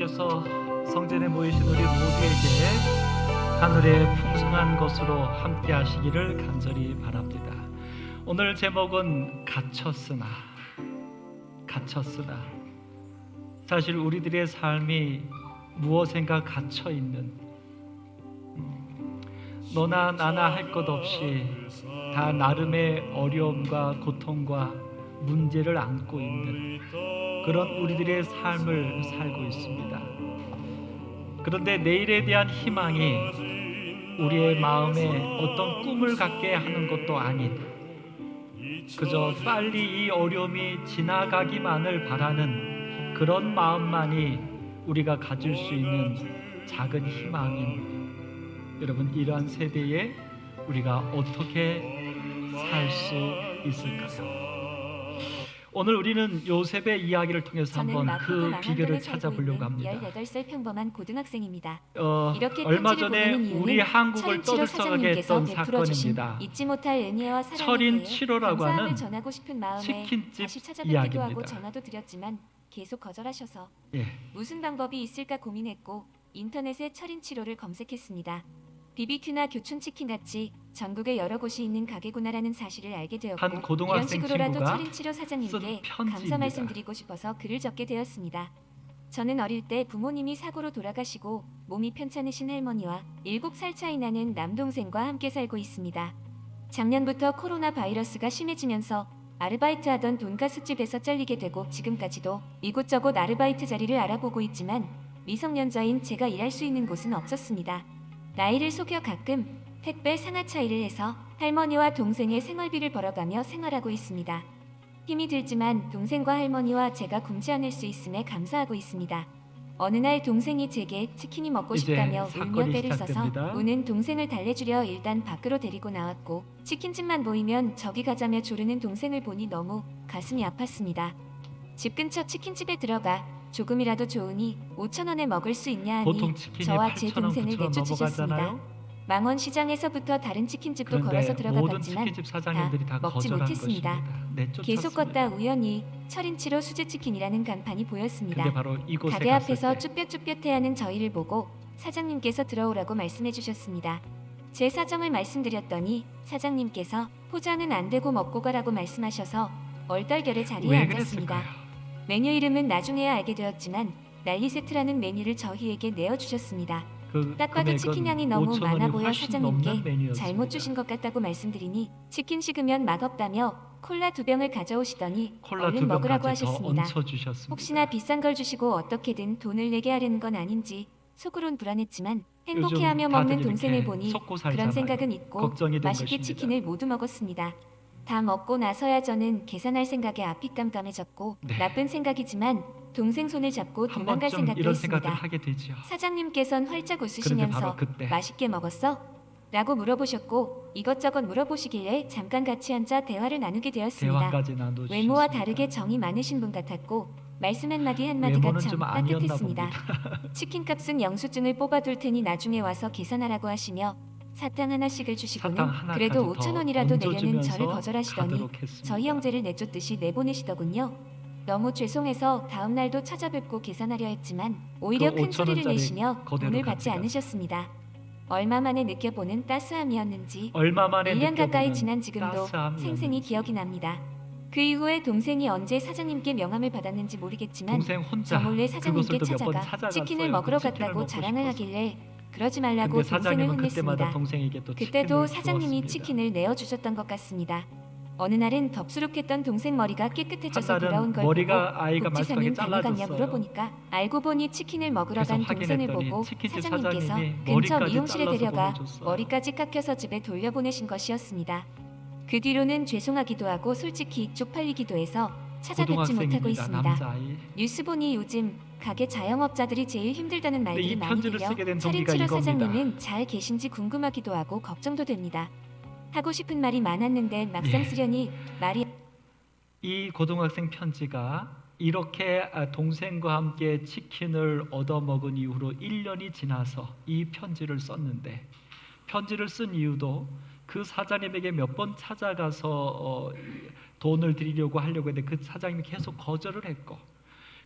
그래서 성전에 모이신 우리 모두에게 하늘의 풍성한 것으로 함께 하시기를 간절히 바랍니다. 오늘 제목은 갇혔으나. 사실 우리들의 삶이 무엇인가 갇혀 있는, 너나 나나 할 것 없이 다 나름의 어려움과 고통과 문제를 안고 있는 그런 우리들의 삶을 살고 있습니다. 그런데 내일에 대한 희망이 우리의 마음에 어떤 꿈을 갖게 하는 것도 아닌, 그저 빨리 이 어려움이 지나가기만을 바라는 그런 마음만이 우리가 가질 수 있는 작은 희망인, 여러분, 이러한 세대에 우리가 어떻게 살 수 있을까요? 오늘 우리는 요셉의 이야기를 통해서 한번 그 비결을 찾아보려고 합니다. 18살 평범한 고등학생입니다. 이렇게 얼마 편지를 전에 보내는 이유는 우리 한국을 철인 7호 떠들썩하게 사장님께서 했던 베풀어 주신 사건입니다. 잊지 못할 은혜와 사랑에 철인 대해 7호라고 감사함을 하는 전하고 싶은 마음에 치킨집 다시 찾아뵙기도 하고 이야기입니다. 전화도 드렸지만 계속 거절하셔서 예. 무슨 방법이 있을까 고민했고 인터넷에 철인 7호를 검색했습니다. BBQ나 교촌치킨 같이 전국에 여러 곳이 있는 가게구나라는 사실을 알게 되었고, 한 이런 고등학생 식으로라도 친구가 철인 7호 사장님께 쓴 편지입니다. 감사 말씀드리고 싶어서 글을 적게 되었습니다. 저는 어릴 때 부모님이 사고로 돌아가시고 몸이 편찮으신 할머니와 7살 차이 나는 남동생과 함께 살고 있습니다. 작년부터 코로나 바이러스가 심해지면서 아르바이트하던 돈가스집에서 잘리게 되고 지금까지도 이곳저곳 아르바이트 자리를 알아보고 있지만 미성년자인 제가 일할 수 있는 곳은 없었습니다. 나이를 속여 가끔 택배 상하 차이를 해서 할머니와 동생의 생활비를 벌어가며 생활하고 있습니다. 힘이 들지만 동생과 할머니와 제가 굶지 않을 수 있음에 감사하고 있습니다. 어느 날 동생이 제게 치킨이 먹고 이제 싶다며 울며 사건이 떼를 써서 시작됩니다. 우는 동생을 달래주려 일단 밖으로 데리고 나왔고, 치킨집만 보이면 저기 가자며 조르는 동생을 보니 너무 가슴이 아팠습니다. 집 근처 치킨집에 들어가 조금이라도 좋으니 5,000원에 먹을 수 있냐 보통 하니 치킨이 저와 제 8,000원, 동생을 9,000원 내쫓으셨습니다. 넘어가잖아요. 망원시장에서부터 다른 치킨집도 걸어서 그런데 들어가 모든 봤지만 치킨집 사장님들이 다 먹지 거절한 못했습니다. 것입니다. 내쫓았습니다. 계속 걷다 우연히 철인치로 수제치킨이라는 간판이 보였습니다. 근데 바로 이곳에 가게 갔을 앞에서 때 쭈뼛쭈뼛해하는 저희를 보고 사장님께서 들어오라고 말씀해 주셨습니다. 제 사정을 말씀드렸더니 사장님께서 포장은 안 되고 먹고 가라고 말씀하셔서 얼떨결에 자리에 왜 앉았습니다. 그랬을까요? 메뉴 이름은 나중에야 알게 되었지만 난리 세트라는 메뉴를 저희에게 내어주셨습니다. 그 딱 봐도 금액은 치킨 양이 너무 5,000원이 많아 보여 훨씬 사장님께 넘는 메뉴였습니다. 잘못 주신 것 같다고 말씀드리니 치킨 식으면 맛없다며 콜라 2병을 가져오시더니 콜라 얼른 2병까지 먹으라고 더 하셨습니다. 얹혀주셨습니다. 혹시나 비싼 걸 주시고 어떻게든 돈을 내게 하려는 건 아닌지 속으론 불안했지만 행복해하며 요즘 먹는 다들 동생을 이렇게 보니 속고 그런 살잖아요. 생각은 잊고 걱정이 된 맛있게 것입니다. 치킨을 모두 먹었습니다. 다 먹고 나서야 저는 계산할 생각에 앞이 깜깜해졌고, 네. 나쁜 생각이지만 동생 손을 잡고 한 도망갈 번쯤 생각도 이런 생각을 했습니다. 하게 되죠. 사장님께선 활짝 그런데 웃으시면서 바로 그때 맛있게 먹었어? 라고 물어보셨고, 이것저것 물어보시길래 잠깐 같이 앉아 대화를 나누게 되었습니다. 대화까지 나눠주셨습니다. 외모와 다르게 정이 많으신 분 같았고 말씀 한마디 한마디가 외모는 참 좀 아니었나 따뜻했습니다. 봅니다. 치킨값은 영수증을 뽑아둘 테니 나중에 와서 계산하라고 하시며 사탕 하나씩을 주시고는 사탕 하나까지 그래도 더 5,000원이라도 내려는 얹어주면서 저를 거절하시더니 가도록 했습니다. 저희 형제를 내쫓듯이 내보내시더군요. 너무 죄송해서 다음 날도 찾아뵙고 계산하려 했지만 오히려 그 큰 소리를 5,000원짜리 내시며 그대로 돈을 받지 가져갔어요. 않으셨습니다. 얼마 만에 느껴보는 따스함이었는지 얼마 만에 1년 가까이 느껴보는 지난 지금도 따스함이었는지. 생생히 기억이 납니다. 그 이후에 동생이 언제 사장님께 명함을 받았는지 모르겠지만 동생 혼자 저 몰래 사장님께 그곳을 또 몇 번 찾아가 찾아갔어요. 치킨을 먹으러 그 치킨을 갔다고 먹고 자랑을 싶어서. 하길래 그러지 말라고 근데 동생을 사장님은 그때마다 혼냈습니다. 동생에게 또 그때도 치킨을 사장님이 주었습니다. 치킨을 내어주셨던 것 같습니다. 어느 날은 덥수룩했던 동생 머리가 깨끗해져서 한 날은 돌아온 걸 머리가 보고 아이가 복지사는 말끔하게 다녀갔냐 잘라졌어요. 물어보니까 알고 보니 치킨을 먹으러 그래서 간 동생을 확인했더니 보고 치킨집 사장님께서 사장님이 근처 머리까지 미용실에 잘라서 데려가 보내줬어요. 머리까지 깎여서 집에 돌려보내신 것이었습니다. 그 뒤로는 죄송하기도 하고 솔직히 쪽팔리기도 해서 찾아뵙지 못하고 고등학생입니다. 있습니다. 남자아이. 뉴스 보니 요즘 가게 자영업자들이 제일 힘들다는 근데 말들이 이 많이 편지를 들려 쓰게 된 철인 동기가 7호 이겁니다. 사장님은 잘 계신지 궁금하기도 하고 걱정도 됩니다. 하고 싶은 말이 많았는데 막상 예. 쓰려니 말이 이 고등학생 편지가 이렇게 동생과 함께 치킨을 얻어먹은 이후로 1년이 지나서 이 편지를 썼는데, 편지를 쓴 이유도 그 사장님에게 몇 번 찾아가서 돈을 드리려고 하려고 했는데 그 사장님이 계속 거절을 했고,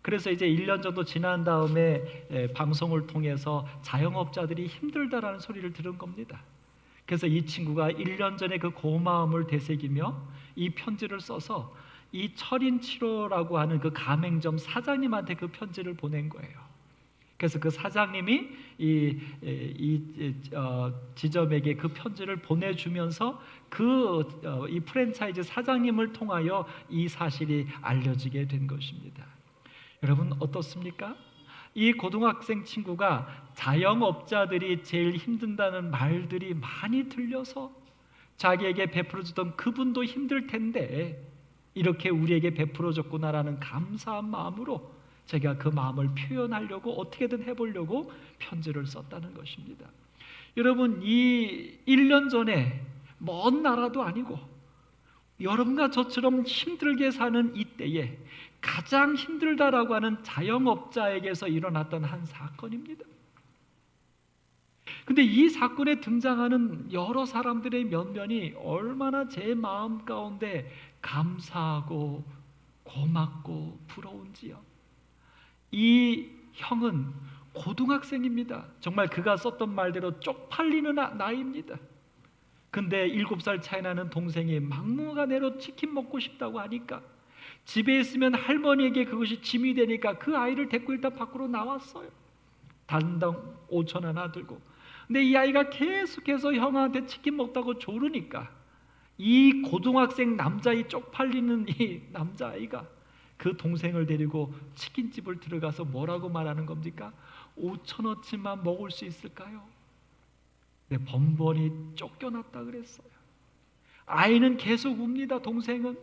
그래서 이제 1년 정도 지난 다음에 방송을 통해서 자영업자들이 힘들다라는 소리를 들은 겁니다. 그래서 이 친구가 1년 전에 그 고마움을 되새기며 이 편지를 써서 이 철인치료라고 하는 그 가맹점 사장님한테 그 편지를 보낸 거예요. 그래서 그 사장님이 지점에게 그 편지를 보내주면서 이 프랜차이즈 사장님을 통하여 이 사실이 알려지게 된 것입니다. 여러분 어떻습니까? 이 고등학생 친구가 자영업자들이 제일 힘든다는 말들이 많이 들려서 자기에게 베풀어주던 그분도 힘들 텐데 이렇게 우리에게 베풀어줬구나라는 감사한 마음으로 제가 그 마음을 표현하려고 어떻게든 해보려고 편지를 썼다는 것입니다. 여러분 이 1년 전에 먼 나라도 아니고 여러분과 저처럼 힘들게 사는 이때에 가장 힘들다라고 하는 자영업자에게서 일어났던 한 사건입니다. 근데 이 사건에 등장하는 여러 사람들의 면면이 얼마나 제 마음 가운데 감사하고 고맙고 부러운지요. 이 형은 고등학생입니다. 정말 그가 썼던 말대로 쪽팔리는 나이입니다. 근데 7살 차이 나는 동생이 막무가내로 치킨 먹고 싶다고 하니까 집에 있으면 할머니에게 그것이 짐이 되니까 그 아이를 데리고 일단 밖으로 나왔어요. 단당 5천 하나 들고. 근데 이 아이가 계속해서 형한테 치킨 먹다고 조르니까 이 고등학생 남자이 쪽팔리는 이 남자아이가 그 동생을 데리고 치킨집을 들어가서 뭐라고 말하는 겁니까? 5천원치만 먹을 수 있을까요? 네, 번번이 쫓겨났다 그랬어요. 아이는 계속 웁니다. 동생은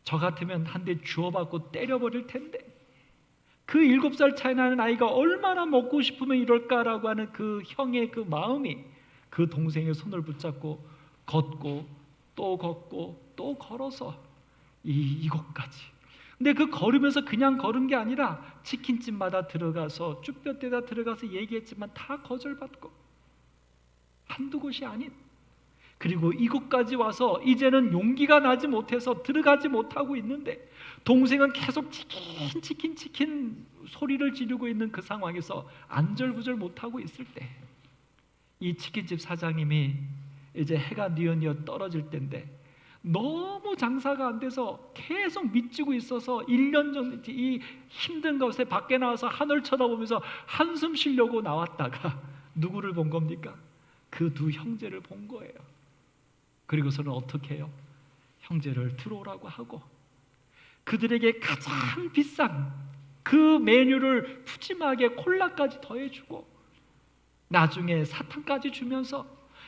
저 같으면 한 대 주워받고 때려버릴 텐데 그 7살 차이 나는 아이가 얼마나 먹고 싶으면 이럴까라고 하는 그 형의 그 마음이 그 동생의 손을 붙잡고 걷고 또 걷고 또 걸어서 이곳까지. 근데 그 걸으면서 그냥 걸은 게 아니라 치킨집마다 들어가서 쭈뼛대다 들어가서 얘기했지만 다 거절받고 한두 곳이 아닌, 그리고 이곳까지 와서 이제는 용기가 나지 못해서 들어가지 못하고 있는데 동생은 계속 치킨 소리를 지르고 있는 그 상황에서 안절부절 못하고 있을 때 이 치킨집 사장님이 이제 해가 뉘어뉘어 떨어질 때인데 너무 장사가 안 돼서 계속 미치고 있어서 1년 전 이 힘든 것에 밖에 나와서 하늘 쳐다보면서 한숨 쉬려고 나왔다가 누구를 본 겁니까? 그 두 형제를 본 거예요. 그리고서는 어떻게 해요? 형제를 들어오라고 하고 그들에게 가장 비싼 그 메뉴를 푸짐하게 콜라까지 더해주고 나중에 사탕까지 주면서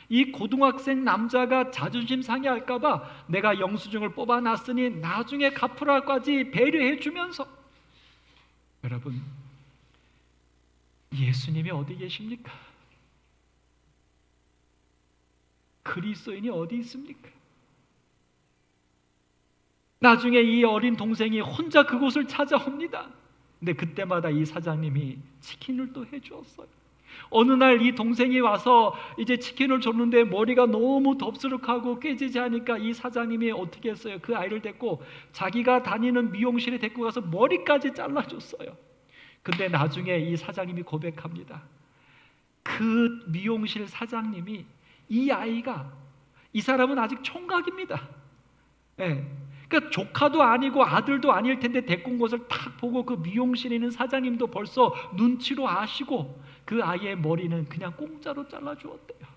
이 고등학생 남자가 자존심 상해할까 봐 내가 영수증을 뽑아놨으니 나중에 갚으라까지 배려해 주면서, 여러분 예수님이 어디 계십니까? 그리스도인이 어디 있습니까? 나중에 이 어린 동생이 혼자 그곳을 찾아옵니다. 근데 그때마다 이 사장님이 치킨을 또 해주었어요. 어느 날 이 동생이 와서 이제 치킨을 줬는데 머리가 너무 덥수룩하고 깨지지 하니까 이 사장님이 어떻게 했어요? 그 아이를 데리고 자기가 다니는 미용실에 데리고 가서 머리까지 잘라줬어요. 근데 나중에 이 사장님이 고백합니다. 그 미용실 사장님이 이 아이가, 이 사람은 아직 총각입니다. 네. 그러니까 조카도 아니고 아들도 아닐 텐데 데리고 온 것을 딱 보고 그 미용실에 있는 사장님도 벌써 눈치로 아시고 그 아이의 머리는 그냥 공짜로 잘라주었대요.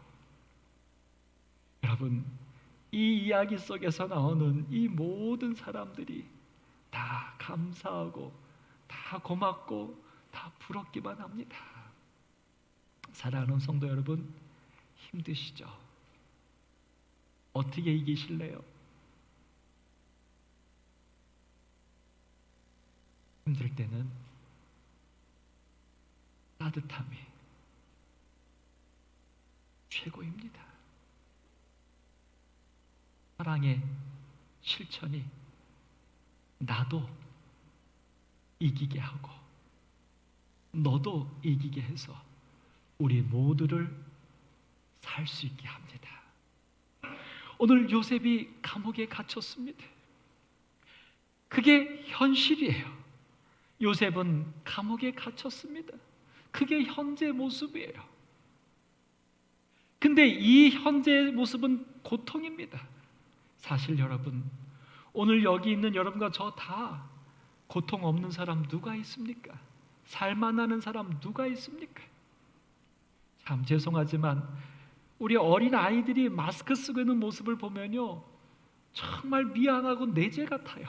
여러분 이 이야기 속에서 나오는 이 모든 사람들이 다 감사하고 다 고맙고 다 부럽기만 합니다. 사랑하는 성도 여러분, 힘드시죠? 어떻게 이기실래요? 힘들 때는 따뜻함이 최고입니다. 사랑의 실천이 나도 이기게 하고 너도 이기게 해서 우리 모두를 살 수 있게 합니다. 오늘 요셉이 감옥에 갇혔습니다. 그게 현실이에요. 요셉은 감옥에 갇혔습니다. 그게 현재 모습이에요. 근데 이 현재 모습은 고통입니다. 사실 여러분, 오늘 여기 있는 여러분과 저 다 고통 없는 사람 누가 있습니까? 살만하는 사람 누가 있습니까? 참 죄송하지만 우리 어린 아이들이 마스크 쓰고 있는 모습을 보면요, 정말 미안하고 내재 같아요.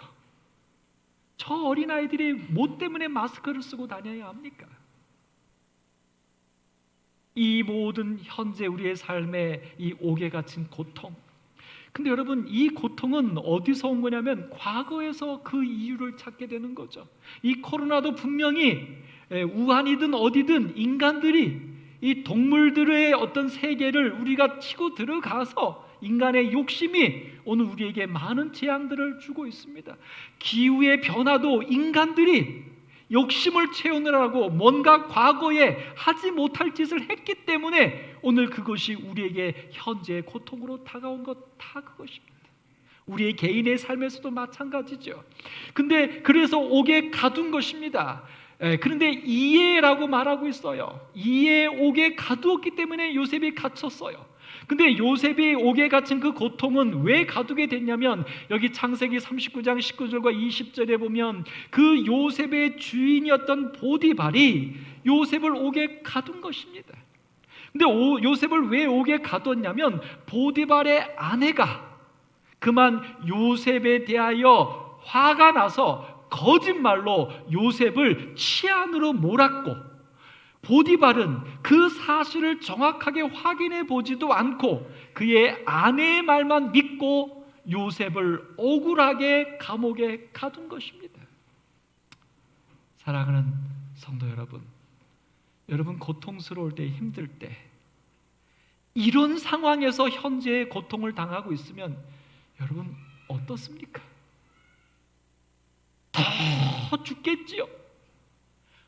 저 어린 아이들이 뭐 때문에 마스크를 쓰고 다녀야 합니까? 이 모든 현재 우리의 삶에 이 옥에 갇힌 고통. 근데 여러분, 이 고통은 어디서 온 거냐면 과거에서 그 이유를 찾게 되는 거죠. 이 코로나도 분명히 우한이든 어디든 인간들이 이 동물들의 어떤 세계를 우리가 치고 들어가서 인간의 욕심이 오늘 우리에게 많은 재앙들을 주고 있습니다. 기후의 변화도 인간들이 욕심을 채우느라고 뭔가 과거에 하지 못할 짓을 했기 때문에 오늘 그것이 우리에게 현재의 고통으로 다가온 것 다 그것입니다. 우리의 개인의 삶에서도 마찬가지죠. 근데 그래서 옥에 가둔 것입니다. 그런데 이해라고 말하고 있어요. 이해 옥에 가두었기 때문에 요셉이 갇혔어요. 근데 요셉이 옥에 갇힌 그 고통은 왜 가두게 됐냐면 여기 창세기 39장 19절과 20절에 보면 그 요셉의 주인이었던 보디발이 요셉을 옥에 가둔 것입니다. 근데 요셉을 왜 옥에 가뒀냐면 보디발의 아내가 그만 요셉에 대하여 화가 나서 거짓말로 요셉을 치안으로 몰았고, 보디발은 그 사실을 정확하게 확인해 보지도 않고 그의 아내의 말만 믿고 요셉을 억울하게 감옥에 가둔 것입니다. 사랑하는 성도 여러분, 여러분 고통스러울 때, 힘들 때 이런 상황에서 현재의 고통을 당하고 있으면 여러분 어떻습니까? 더 죽겠지요.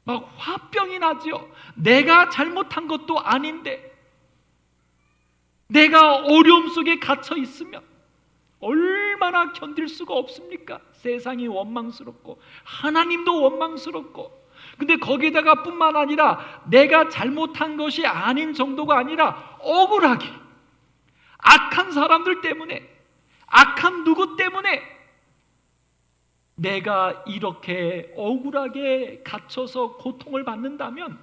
막 화병이 나지요. 내가 잘못한 것도 아닌데 내가 어려움 속에 갇혀 있으면 얼마나 견딜 수가 없습니까? 세상이 원망스럽고 하나님도 원망스럽고, 근데 거기다가 뿐만 아니라 내가 잘못한 것이 아닌 정도가 아니라 억울하게 악한 사람들 때문에, 악한 누구 때문에 내가 이렇게 억울하게 갇혀서 고통을 받는다면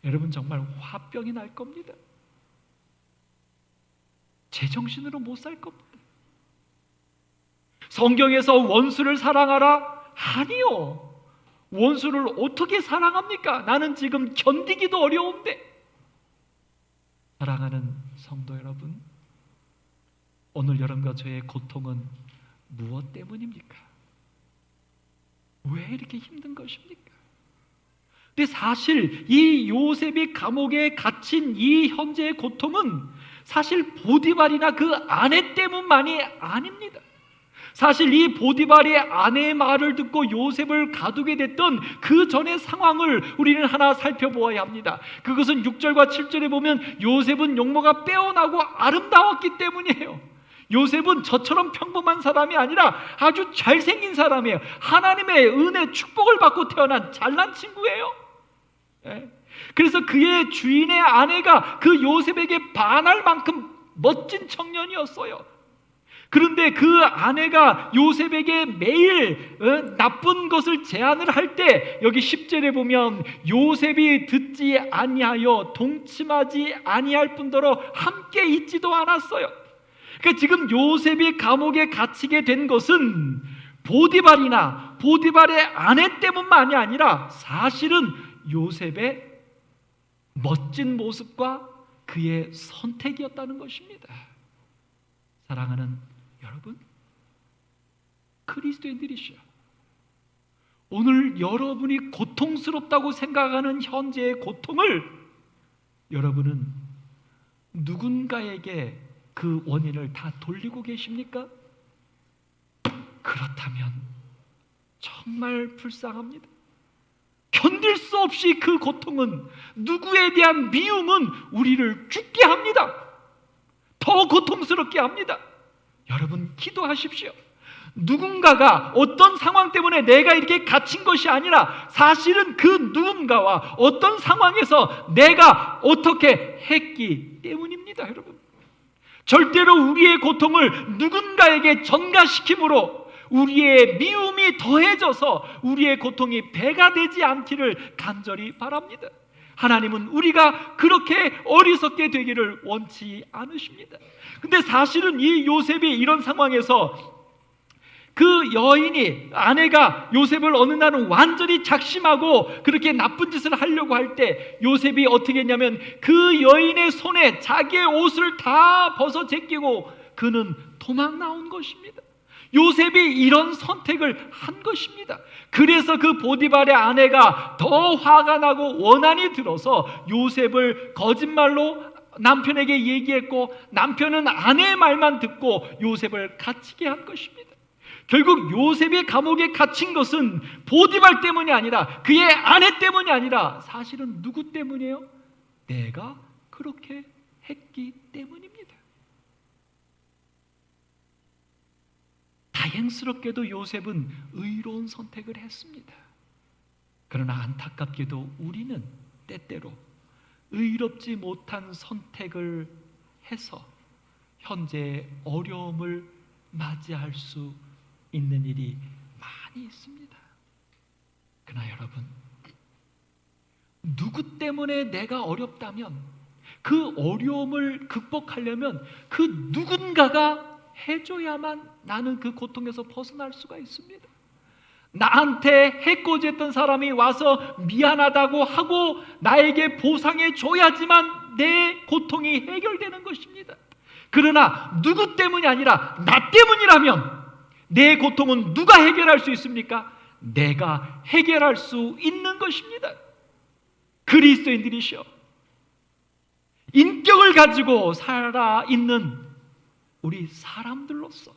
여러분 정말 화병이 날 겁니다. 제정신으로 못 살 겁니다. 성경에서 원수를 사랑하라? 아니요. 원수를 어떻게 사랑합니까? 나는 지금 견디기도 어려운데. 사랑하는 성도 여러분, 오늘 여러분과 저의 고통은 무엇 때문입니까? 왜 이렇게 힘든 것입니까? 근데 사실 이 요셉이 감옥에 갇힌 이 현재의 고통은 사실 보디발이나 그 아내 때문만이 아닙니다. 사실 이 보디발의 아내의 말을 듣고 요셉을 가두게 됐던 그 전의 상황을 우리는 하나 살펴보아야 합니다. 그것은 6절과 7절에 보면 요셉은 용모가 빼어나고 아름다웠기 때문이에요. 요셉은 저처럼 평범한 사람이 아니라 아주 잘생긴 사람이에요. 하나님의 은혜, 축복을 받고 태어난 잘난 친구예요. 그래서 그의 주인의 아내가 그 요셉에게 반할 만큼 멋진 청년이었어요. 그런데 그 아내가 요셉에게 매일 나쁜 것을 제안을 할 때 여기 10절에 보면 요셉이 듣지 아니하여 동침하지 아니할 뿐더러 함께 있지도 않았어요. 그러니까 지금 요셉이 감옥에 갇히게 된 것은 보디발이나 보디발의 아내 때문만이 아니라 사실은 요셉의 멋진 모습과 그의 선택이었다는 것입니다. 사랑하는 여러분, 그리스도인들이시여, 오늘 여러분이 고통스럽다고 생각하는 현재의 고통을 여러분은 누군가에게 그 원인을 다 돌리고 계십니까? 그렇다면 정말 불쌍합니다. 견딜 수 없이 그 고통은, 누구에 대한 미움은 우리를 죽게 합니다. 더 고통스럽게 합니다. 여러분 기도하십시오. 누군가가 어떤 상황 때문에 내가 이렇게 갇힌 것이 아니라 사실은 그 누군가와 어떤 상황에서 내가 어떻게 했기 때문입니다. 여러분, 절대로 우리의 고통을 누군가에게 전가시킴으로 우리의 미움이 더해져서 우리의 고통이 배가 되지 않기를 간절히 바랍니다. 하나님은 우리가 그렇게 어리석게 되기를 원치 않으십니다. 근데 사실은 이 요셉이 이런 상황에서 그 여인이, 아내가 요셉을 어느 날은 완전히 작심하고 그렇게 나쁜 짓을 하려고 할 때 요셉이 어떻게 했냐면 그 여인의 손에 자기의 옷을 다 벗어 제끼고 그는 도망 나온 것입니다. 요셉이 이런 선택을 한 것입니다. 그래서 그 보디발의 아내가 더 화가 나고 원한이 들어서 요셉을 거짓말로 남편에게 얘기했고, 남편은 아내의 말만 듣고 요셉을 갇히게 한 것입니다. 결국 요셉이 감옥에 갇힌 것은 보디발 때문이 아니라, 그의 아내 때문이 아니라 사실은 누구 때문이에요? 내가 그렇게 했기 때문입니다. 다행스럽게도 요셉은 의로운 선택을 했습니다. 그러나 안타깝게도 우리는 때때로 의롭지 못한 선택을 해서 현재 어려움을 맞이할 수 있는 일이 많이 있습니다. 그러나 여러분, 누구 때문에 내가 어렵다면 그 어려움을 극복하려면 그 누군가가 해줘야만 나는 그 고통에서 벗어날 수가 있습니다. 나한테 해코지했던 사람이 와서 미안하다고 하고 나에게 보상해 줘야지만 내 고통이 해결되는 것입니다. 그러나 누구 때문이 아니라 나 때문이라면 내 고통은 누가 해결할 수 있습니까? 내가 해결할 수 있는 것입니다. 그리스도인들이시여, 인격을 가지고 살아있는 우리 사람들로서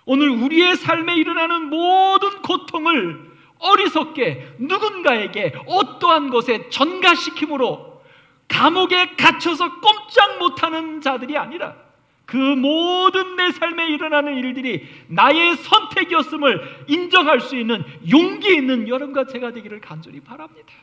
오늘 우리의 삶에 일어나는 모든 고통을 어리석게 누군가에게 어떠한 것에 전가시킴으로 감옥에 갇혀서 꼼짝 못하는 자들이 아니라 그 모든 내 삶에 일어나는 일들이 나의 선택이었음을 인정할 수 있는 용기 있는 여러분과 제가 되기를 간절히 바랍니다.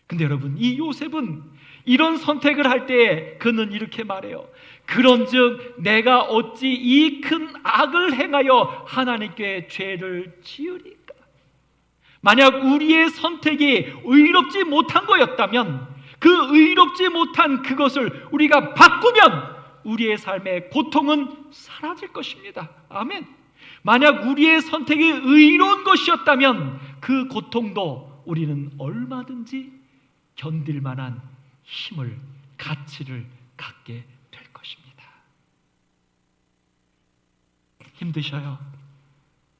근데 여러분, 이 요셉은 이런 선택을 할 때에 그는 이렇게 말해요. 그런즉 내가 어찌 이 큰 악을 행하여 하나님께 죄를 지으리까? 만약 우리의 선택이 의롭지 못한 거였다면 그 의롭지 못한 그것을 우리가 바꾸면 우리의 삶의 고통은 사라질 것입니다. 아멘. 만약 우리의 선택이 의로운 것이었다면 그 고통도 우리는 얼마든지 견딜 만한 힘을, 가치를 갖게 될 것입니다. 힘드셔요?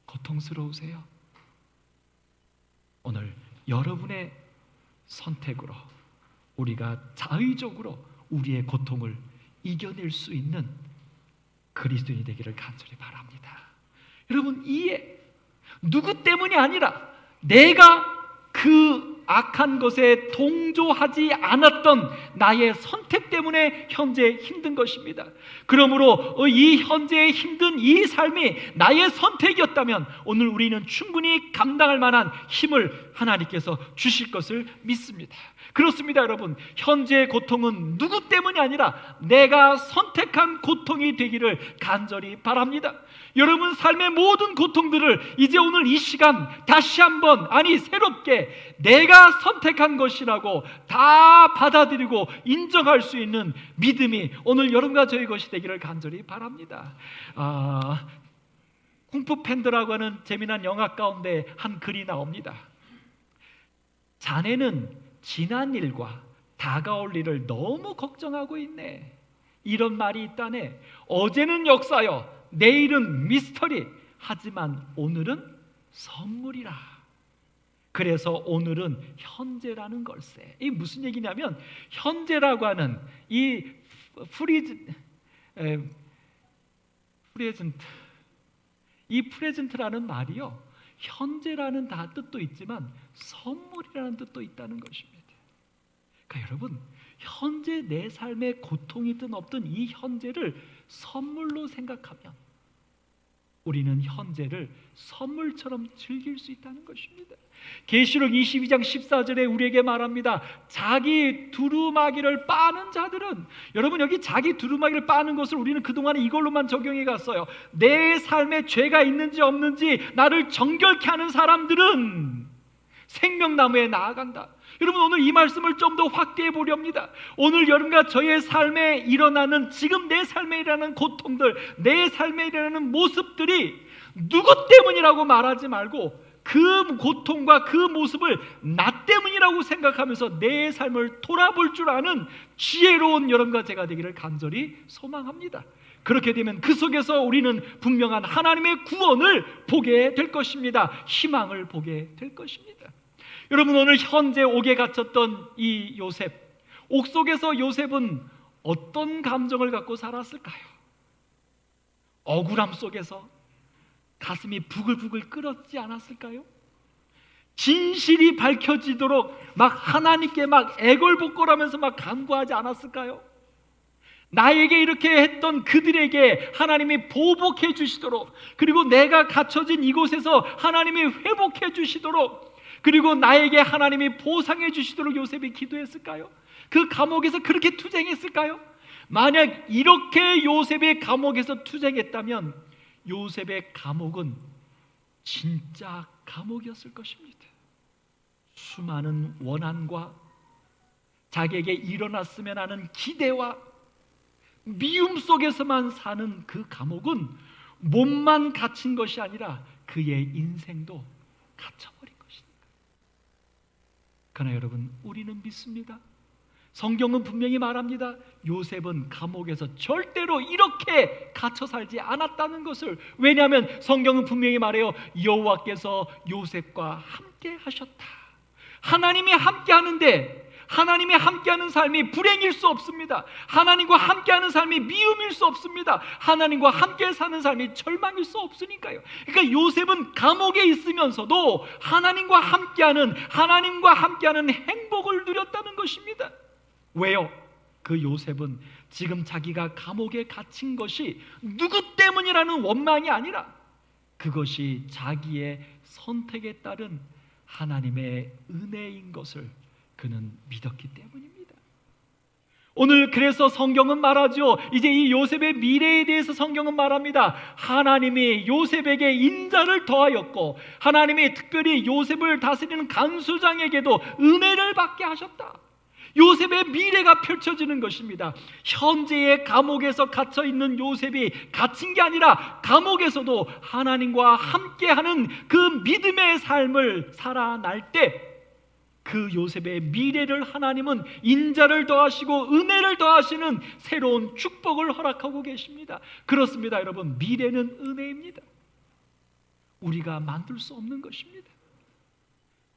고통스러우세요? 오늘 여러분의 선택으로 우리가 자의적으로 우리의 고통을 이겨낼 수 있는 그리스도인이 되기를 간절히 바랍니다. 여러분, 이해, 누구 때문이 아니라 내가 그 악한 것에 동조하지 않았던 나의 선택 때문에 현재 힘든 것입니다. 그러므로 이 현재의 힘든 이 삶이 나의 선택이었다면 오늘 우리는 충분히 감당할 만한 힘을 하나님께서 주실 것을 믿습니다. 그렇습니다. 여러분, 현재의 고통은 누구 때문이 아니라 내가 선택한 고통이 되기를 간절히 바랍니다. 여러분 삶의 모든 고통들을 이제 오늘 이 시간 다시 한번, 아니 새롭게 내가 선택한 것이라고 다 받아들이고 인정할 수 있는 믿음이 오늘 여러분과 저희 것이 되기를 간절히 바랍니다. 쿵푸 팬더라고 하는 재미난 영화 가운데 한 글이 나옵니다. 자네는 지난 일과 다가올 일을 너무 걱정하고 있네. 이런 말이 있다네. 어제는 역사여, 내일은 미스터리, 하지만 오늘은 선물이라. 그래서 오늘은 현재라는 걸세. 이게 무슨 얘기냐면, 현재라고 하는 이 프레젠트라는 말이요, 현재라는 뜻도 있지만 선물이라는 뜻도 있다는 것입니다. 그러니까 여러분, 현재 내 삶에 고통이든 없든 이 현재를 선물로 생각하면 우리는 현재를 선물처럼 즐길 수 있다는 것입니다. 계시록 22장 14절에 우리에게 말합니다. 자기 두루마기를 빠는 자들은, 여러분 여기 자기 두루마기를 빠는 것을 우리는 그동안 이걸로만 적용해 갔어요. 내 삶에 죄가 있는지 없는지 나를 정결케 하는 사람들은 생명나무에 나아간다. 여러분 오늘 이 말씀을 좀 더 확대해 보려 합니다. 오늘 여러분과 저의 삶에 일어나는, 지금 내 삶에 일어나는 고통들, 내 삶에 일어나는 모습들이 누구 때문이라고 말하지 말고 그 고통과 그 모습을 나 때문이라고 생각하면서 내 삶을 돌아볼 줄 아는 지혜로운 여러분과 제가 되기를 간절히 소망합니다. 그렇게 되면 그 속에서 우리는 분명한 하나님의 구원을 보게 될 것입니다. 희망을 보게 될 것입니다. 여러분 오늘 현재 옥에 갇혔던 이 요셉, 옥 속에서 요셉은 어떤 감정을 갖고 살았을까요? 억울함 속에서 가슴이 부글부글 끓었지 않았을까요? 진실이 밝혀지도록 막 하나님께 막 애걸복걸하면서 막 간구하지 않았을까요? 나에게 이렇게 했던 그들에게 하나님이 보복해 주시도록, 그리고 내가 갇혀진 이곳에서 하나님이 회복해 주시도록, 그리고 나에게 하나님이 보상해 주시도록 요셉이 기도했을까요? 그 감옥에서 그렇게 투쟁했을까요? 만약 이렇게 요셉의 감옥에서 투쟁했다면 요셉의 감옥은 진짜 감옥이었을 것입니다. 수많은 원한과 자기에게 일어났으면 하는 기대와 미움 속에서만 사는 그 감옥은 몸만 갇힌 것이 아니라 그의 인생도 갇혀버린 것입니다. 그러나 여러분 우리는 믿습니다. 성경은 분명히 말합니다. 요셉은 감옥에서 절대로 이렇게 갇혀 살지 않았다는 것을. 왜냐하면 성경은 분명히 말해요. 여호와께서 요셉과 함께 하셨다. 하나님이 함께 하는데, 하나님이 함께하는 삶이 불행일 수 없습니다. 하나님과 함께하는 삶이 미움일 수 없습니다. 하나님과 함께 사는 삶이 절망일 수 없으니까요. 그러니까 요셉은 감옥에 있으면서도 하나님과 함께하는 행복을 누렸다는 것입니다. 왜요? 그 요셉은 지금 자기가 감옥에 갇힌 것이 누구 때문이라는 원망이 아니라 그것이 자기의 선택에 따른 하나님의 은혜인 것을 그는 믿었기 때문입니다. 오늘 그래서 성경은 말하죠. 이제 이 요셉의 미래에 대해서 성경은 말합니다. 하나님이 요셉에게 인자를 더하였고 하나님이 특별히 요셉을 다스리는 간수장에게도 은혜를 받게 하셨다. 요셉의 미래가 펼쳐지는 것입니다. 현재의 감옥에서 갇혀 있는 요셉이 갇힌 게 아니라 감옥에서도 하나님과 함께하는 그 믿음의 삶을 살아날 때 그 요셉의 미래를 하나님은 인자를 더하시고 은혜를 더하시는 새로운 축복을 허락하고 계십니다. 그렇습니다, 여러분. 미래는 은혜입니다. 우리가 만들 수 없는 것입니다.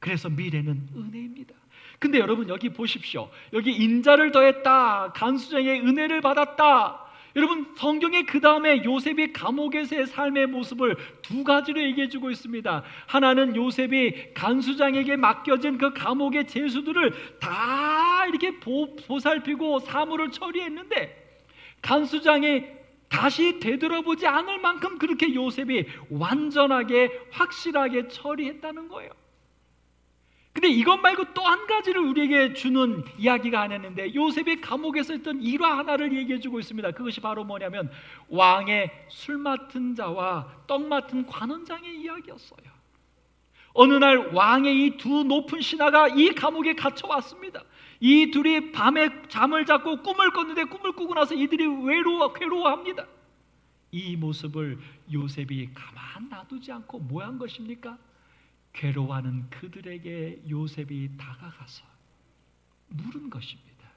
그래서 미래는 은혜입니다. 근데 여러분 여기 보십시오. 여기 인자를 더했다, 간수장의 은혜를 받았다. 여러분 성경에 그 다음에 요셉이 감옥에서의 삶의 모습을 두 가지로 얘기해 주고 있습니다. 하나는 요셉이 간수장에게 맡겨진 그 감옥의 죄수들을 다 이렇게 보살피고 사물을 처리했는데 간수장이 다시 되돌아보지 않을 만큼 그렇게 요셉이 완전하게 확실하게 처리했다는 거예요. 근데 이것 말고 또 한 가지를 우리에게 주는 이야기가 하나 있는데 요셉이 감옥에서 했던 일화 하나를 얘기해 주고 있습니다. 그것이 바로 뭐냐면 왕의 술 맡은 자와 떡 맡은 관원장의 이야기였어요. 어느 날 왕의 이 두 높은 신하가 이 감옥에 갇혀 왔습니다. 이 둘이 밤에 잠을 자고 꿈을 꿨는데 꿈을 꾸고 나서 이들이 괴로워합니다. 이 모습을 요셉이 가만 놔두지 않고 뭐 한 것입니까? 괴로워하는 그들에게 요셉이 다가가서 물은 것입니다.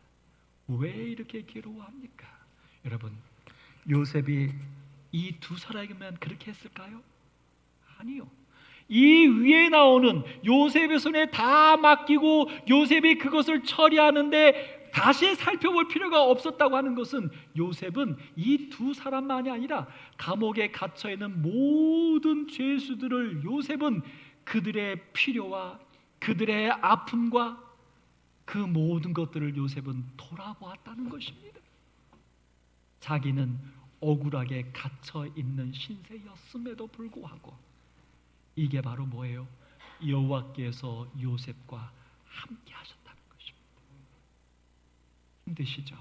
왜 이렇게 괴로워합니까? 여러분, 요셉이 이 두 사람에게만 그렇게 했을까요? 아니요. 이 위에 나오는 요셉의 손에 다 맡기고 요셉이 그것을 처리하는데 다시 살펴볼 필요가 없었다고 하는 것은 요셉은 이 두 사람만이 아니라 감옥에 갇혀 있는 모든 죄수들을 요셉은 그들의 필요와 그들의 아픔과 그 모든 것들을 요셉은 돌아보았다는 것입니다. 자기는 억울하게 갇혀 있는 신세였음에도 불구하고 이게 바로 뭐예요? 여호와께서 요셉과 함께 하셨다는 것입니다. 힘드시죠?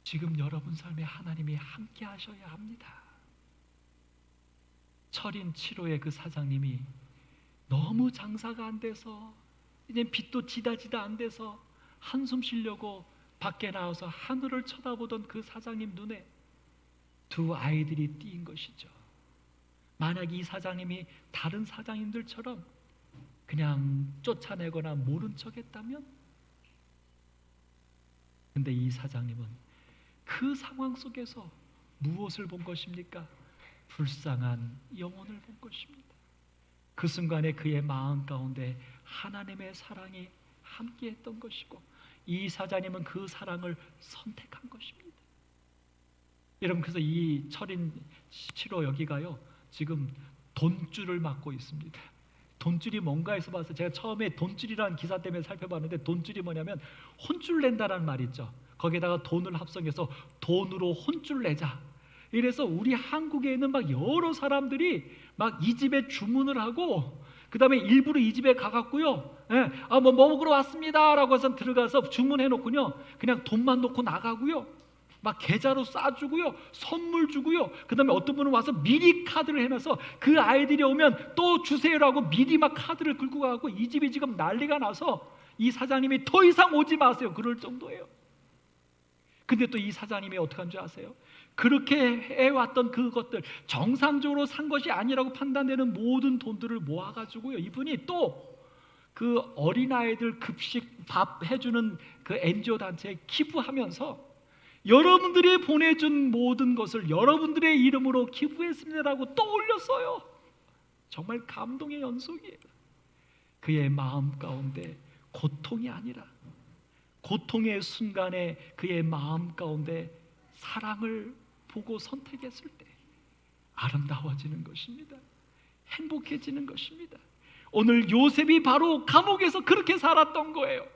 지금 여러분 삶에 하나님이 함께 하셔야 합니다. 철인 7호의 그 사장님이 너무 장사가 안 돼서 이제 빚도 지다 안 돼서 한숨 쉬려고 밖에 나와서 하늘을 쳐다보던 그 사장님 눈에 두 아이들이 띄인 것이죠. 만약 이 사장님이 다른 사장님들처럼 그냥 쫓아내거나 모른 척했다면, 근데 이 사장님은 그 상황 속에서 무엇을 본 것입니까? 불쌍한 영혼을 본 것입니다. 그 순간에 그의 마음 가운데 하나님의 사랑이 함께했던 것이고, 이 사장님은 그 사랑을 선택한 것입니다. 여러분, 그래서 이 철인 7호 여기가요, 지금 돈줄을 막고 있습니다. 돈줄이 뭔가 해서 봐서 제가 처음에 돈줄이라는 기사 때문에 살펴봤는데, 돈줄이 뭐냐면 혼줄 낸다라는 말이 있죠. 거기에다가 돈을 합성해서 돈으로 혼줄 내자. 이래서 우리 한국에 있는 막 여러 사람들이 막 이 집에 주문을 하고, 그 다음에 일부러 이 집에 가갖고요, 뭐 먹으러 왔습니다라고 해서 들어가서 주문해놓고요, 그냥 돈만 놓고 나가고요, 막 계좌로 싸주고요, 선물 주고요, 그 다음에 어떤 분은 와서 미리 카드를 해놔서 그 아이들이 오면 또 주세요라고 미리 막 카드를 긁고 가고, 이 집이 지금 난리가 나서 이 사장님이 더 이상 오지 마세요 그럴 정도예요. 근데 또 이 사장님이 어떻게 한 줄 아세요? 그렇게 해왔던 그것들, 정상적으로 산 것이 아니라고 판단되는 모든 돈들을 모아가지고요, 이분이 또 그 어린아이들 급식 밥 해주는 그 NGO 단체에 기부하면서 여러분들이 보내준 모든 것을 여러분들의 이름으로 기부했습니다라고 또 올렸어요. 정말 감동의 연속이에요. 그의 마음 가운데 고통이 아니라, 고통의 순간에 그의 마음 가운데 사랑을 보고 선택했을 때 아름다워지는 것입니다. 행복해지는 것입니다. 오늘 요셉이 바로 감옥에서 그렇게 살았던 거예요.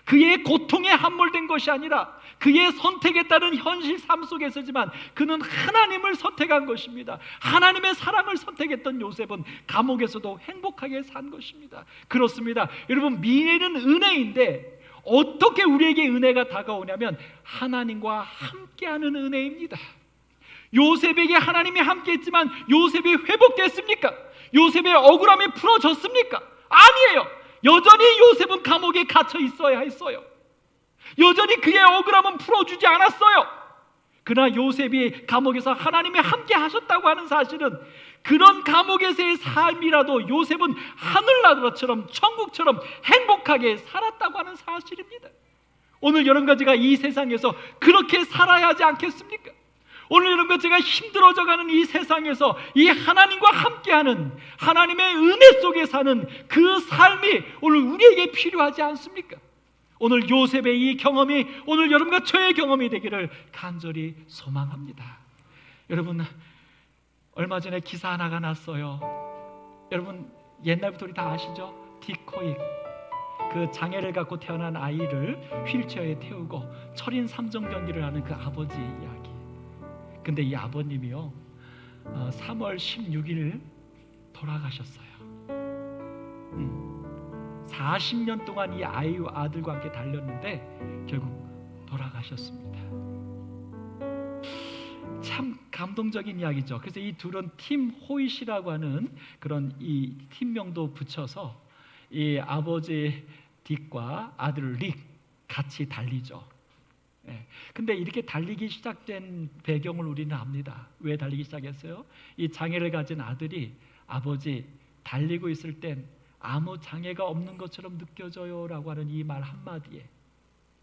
그의 고통에 함몰된 것이 아니라 그의 선택에 따른 현실 삶 속에서지만 그는 하나님을 선택한 것입니다. 하나님의 사랑을 선택했던 요셉은 감옥에서도 행복하게 산 것입니다. 그렇습니다. 여러분, 미래는 은혜인데 어떻게 우리에게 은혜가 다가오냐면 하나님과 함께하는 은혜입니다. 요셉에게 하나님이 함께했지만 요셉이 회복됐습니까? 요셉의 억울함이 풀어졌습니까? 아니에요. 여전히 요셉은 감옥에 갇혀 있어야 했어요. 여전히 그의 억울함은 풀어주지 않았어요. 그러나 요셉이 감옥에서 하나님이 함께 하셨다고 하는 사실은, 그런 감옥에서의 삶이라도 요셉은 하늘나라처럼 천국처럼 행복하게 살았다고 하는 사실입니다. 오늘 여러분과 제가 이 세상에서 그렇게 살아야 하지 않겠습니까? 오늘 여러분과 제가 힘들어져가는 이 세상에서 이 하나님과 함께하는, 하나님의 은혜 속에 사는 그 삶이 오늘 우리에게 필요하지 않습니까? 오늘 요셉의 이 경험이 오늘 여러분과 저의 경험이 되기를 간절히 소망합니다. 여러분, 얼마 전에 기사 하나가 났어요. 여러분, 옛날부터 우리 다 아시죠? 디코익, 그 장애를 갖고 태어난 아이를 휠체어에 태우고 철인 3종 경기를 하는 그 아버지의 이야기. 근데 이 아버님이요, 3월 16일 돌아가셨어요. 40년 동안 이 아들과 함께 달렸는데 결국 돌아가셨습니다. 참 감동적인 이야기죠. 그래서 이 둘은 팀 호잇이라고 하는 그런 이 팀명도 붙여서 이 아버지 딕과 아들 릭 같이 달리죠. 근데 이렇게 달리기 시작된 배경을 우리는 압니다. 왜 달리기 시작했어요? 이 장애를 가진 아들이, 아버지 달리고 있을 땐 아무 장애가 없는 것처럼 느껴져요 라고 하는 이 말 한마디에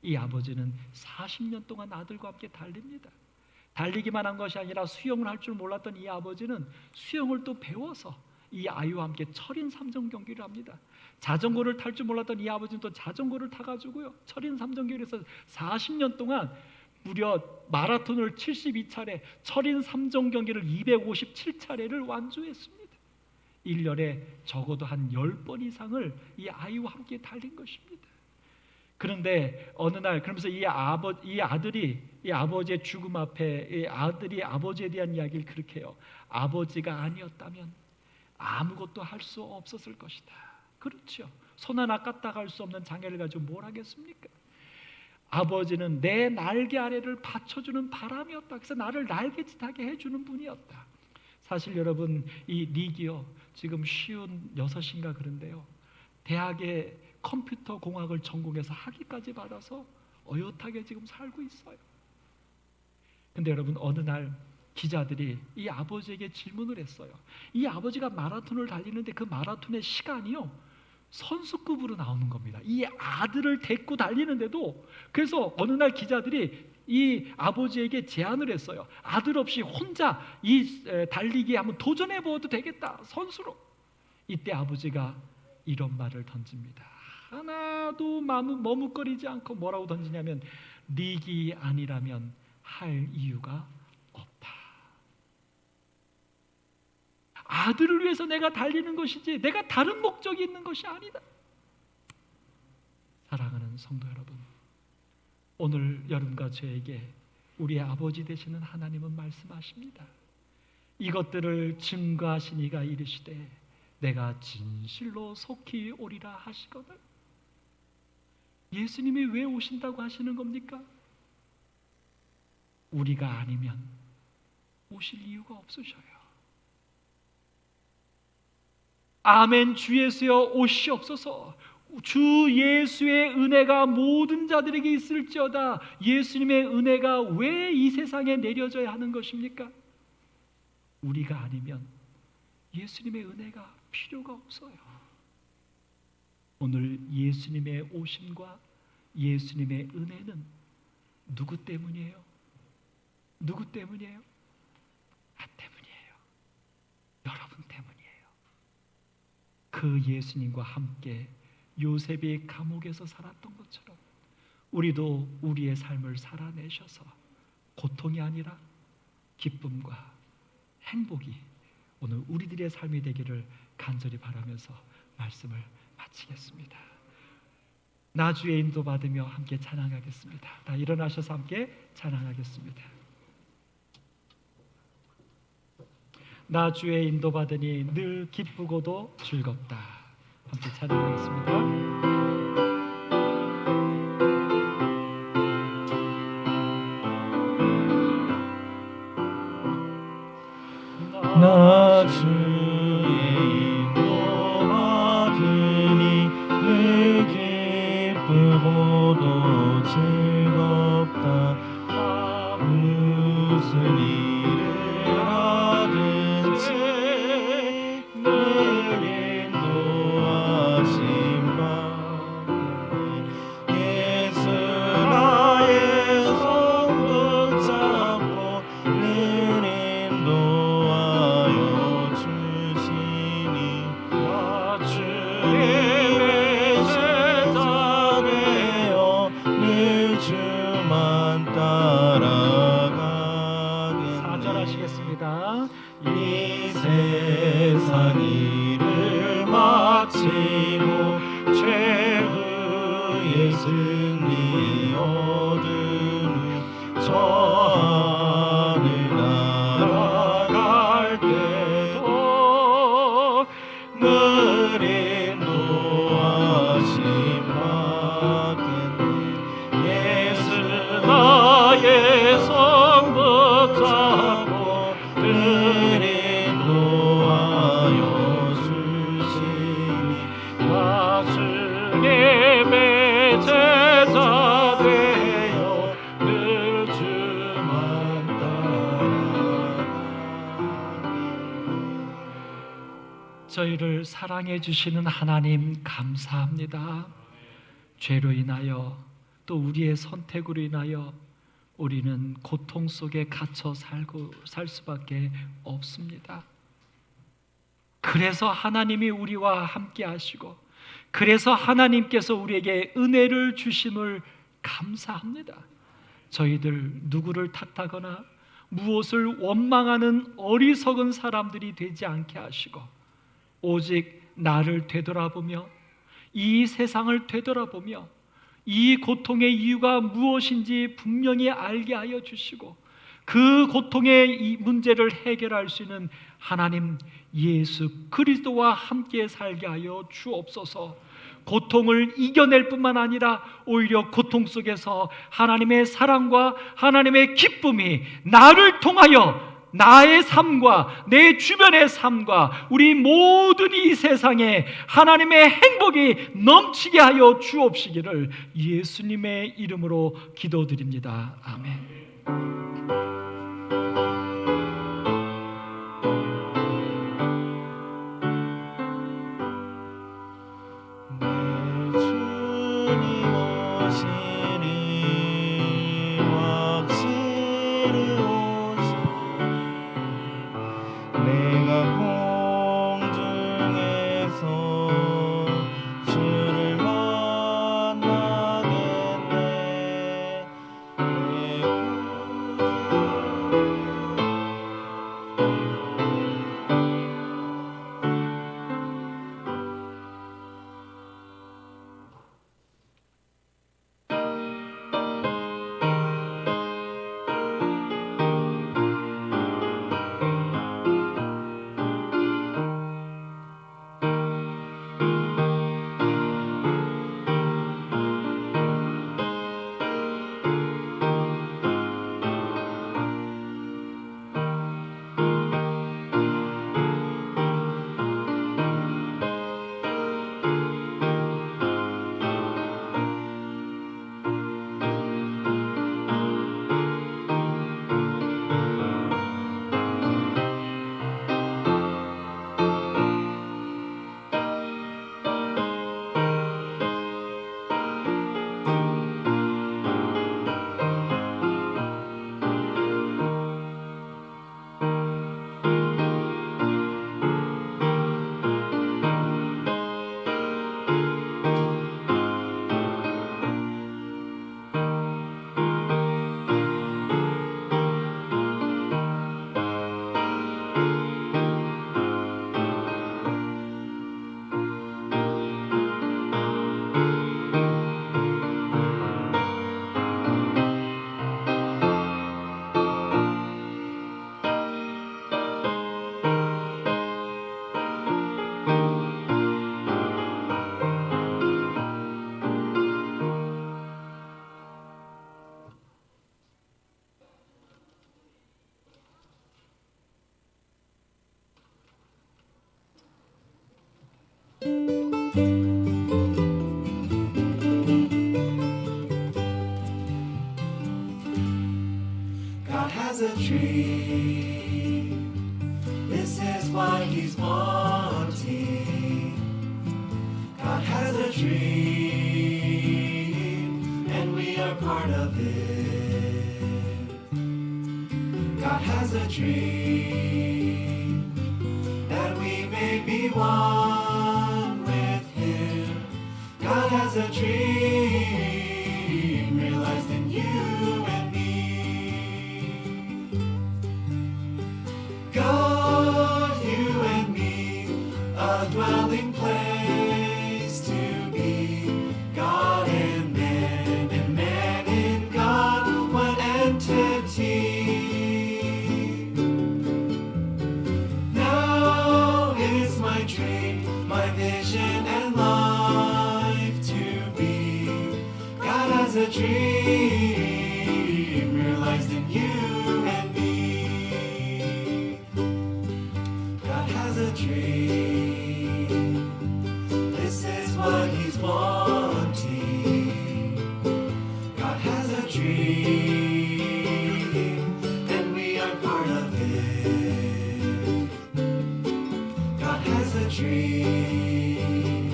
이 아버지는 40년 동안 아들과 함께 달립니다. 달리기만 한 것이 아니라 수영을 할 줄 몰랐던 이 아버지는 수영을 또 배워서 이 아이와 함께 철인 3종 경기를 합니다. 자전거를 탈 줄 몰랐던 이 아버지는 또 자전거를 타가지고요, 철인 3종 경기에서 40년 동안 무려 마라톤을 72차례, 철인 3종 경기를 257차례를 완주했습니다. 1년에 적어도 한 10번 이상을 이 아이와 함께 달린 것입니다. 그런데 어느 날 그러면서 이 아버지의 죽음 앞에 이 아들이 아버지에 대한 이야기를 그렇게 해요. 아버지가 아니었다면 아무것도 할 수 없었을 것이다. 그렇죠. 손 하나 까딱 할 수 없는 장애를 가지고 뭘 하겠습니까? 아버지는 내 날개 아래를 받쳐주는 바람이었다. 그래서 나를 날개짓하게 해주는 분이었다. 사실 여러분, 이 리기요, 지금 56인가 그런데요, 대학에 컴퓨터 공학을 전공해서 학위까지 받아서 어엿하게 지금 살고 있어요. 근데 여러분, 어느 날 기자들이 이 아버지에게 질문을 했어요. 이 아버지가 마라톤을 달리는데 그 마라톤의 시간이요, 선수급으로 나오는 겁니다. 이 아들을 데리고 달리는데도. 그래서 어느 날 기자들이 이 아버지에게 제안을 했어요. 아들 없이 혼자 이 달리기에 한번 도전해 보아도 되겠다, 선수로. 이때 아버지가 이런 말을 던집니다. 하나도 머뭇거리지 않고 뭐라고 던지냐면, 리기 아니라면 할 이유가 없다. 아들을 위해서 내가 달리는 것이지 내가 다른 목적이 있는 것이 아니다. 사랑하는 성도 여러분, 오늘 여러분과 저에게 우리의 아버지 되시는 하나님은 말씀하십니다. 이것들을 증거하신 이가 이르시되 내가 진실로 속히 오리라 하시거든. 예수님이 왜 오신다고 하시는 겁니까? 우리가 아니면 오실 이유가 없으셔요. 아멘. 주 예수여 오시옵소서. 주 예수의 은혜가 모든 자들에게 있을지어다. 예수님의 은혜가 왜 이 세상에 내려져야 하는 것입니까? 우리가 아니면 예수님의 은혜가 필요가 없어요. 오늘 예수님의 오심과 예수님의 은혜는 누구 때문이에요? 누구 때문이에요? 나 때문이에요. 여러분 때문이에요. 그 예수님과 함께 요셉이 감옥에서 살았던 것처럼 우리도 우리의 삶을 살아내셔서 고통이 아니라 기쁨과 행복이 오늘 우리들의 삶이 되기를 간절히 바라면서 말씀을 마치겠습니다. 나 주의 인도받으며 함께 찬양하겠습니다. 다 일어나셔서 함께 찬양하겠습니다. 나 주의 인도받으니 늘 기쁘고도 즐겁다. 함께 찬양하겠습니다. 나 주의 인도받으니 늘 기쁘고도 즐겁다. 무슨 일을 하든지 늘 인도하심 받으니 예수 나의 손 붙잡고 늘 인도하여 주시니 나 주의 제자 되어 늘 주만 따라가겠네. 4절 하시겠습니다. 이 세상 일을 마치고 최후의 승리 얻으니 저 하늘 날아갈 때도 늘 인도하심 받겠네. 예수 나의 손 붙잡고 늘 인도하여 주시니 나 주의 제자 되어 늘 주만 따라가니. 저희를 사랑해 주시는 하나님 감사합니다. 죄로 인하여 또 우리의 선택으로 인하여 우리는 고통 속에 갇혀 살 수밖에 없습니다. 그래서 하나님이 우리와 함께 하시고 그래서 하나님께서 우리에게 은혜를 주심을 감사합니다. 저희들 누구를 탓하거나 무엇을 원망하는 어리석은 사람들이 되지 않게 하시고 오직 나를 되돌아보며 이 세상을 되돌아보며 이 고통의 이유가 무엇인지 분명히 알게 하여 주시고 그 고통의 이 문제를 해결할 수 있는 하나님 예수 그리스도와 함께 살게 하여 주옵소서. 고통을 이겨낼 뿐만 아니라 오히려 고통 속에서 하나님의 사랑과 하나님의 기쁨이 나를 통하여 나의 삶과 내 주변의 삶과 우리 모든 이 세상에 하나님의 행복이 넘치게 하여 주옵시기를 예수님의 이름으로 기도드립니다. 아멘. has a dream. This is why he's wanting. God has a dream, and we are part of it. God has a dream, that we may be one with him. God has a dream, realized in you and me. God, you and me, a dwelling place to be. God and man in God, one entity. Now is my dream, my vision and life to be. God has a dream, realized in you and me. God has a dream, this is what he's wanting. God has a dream, and we are part of it. God has a dream,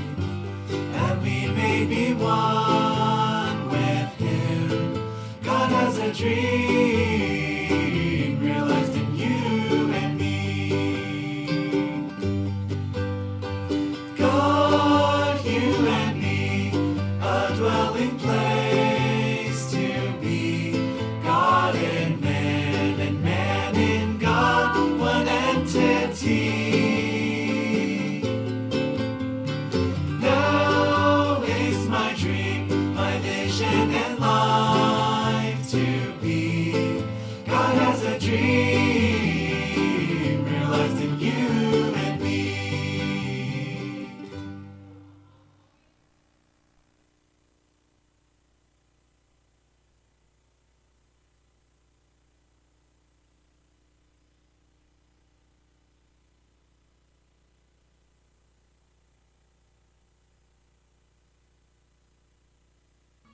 and we may be one with him. God has a dream, realized in you and me. God, you and me, a dwelling place to be. God and man in God, one entity. Now is my dream, my vision salvation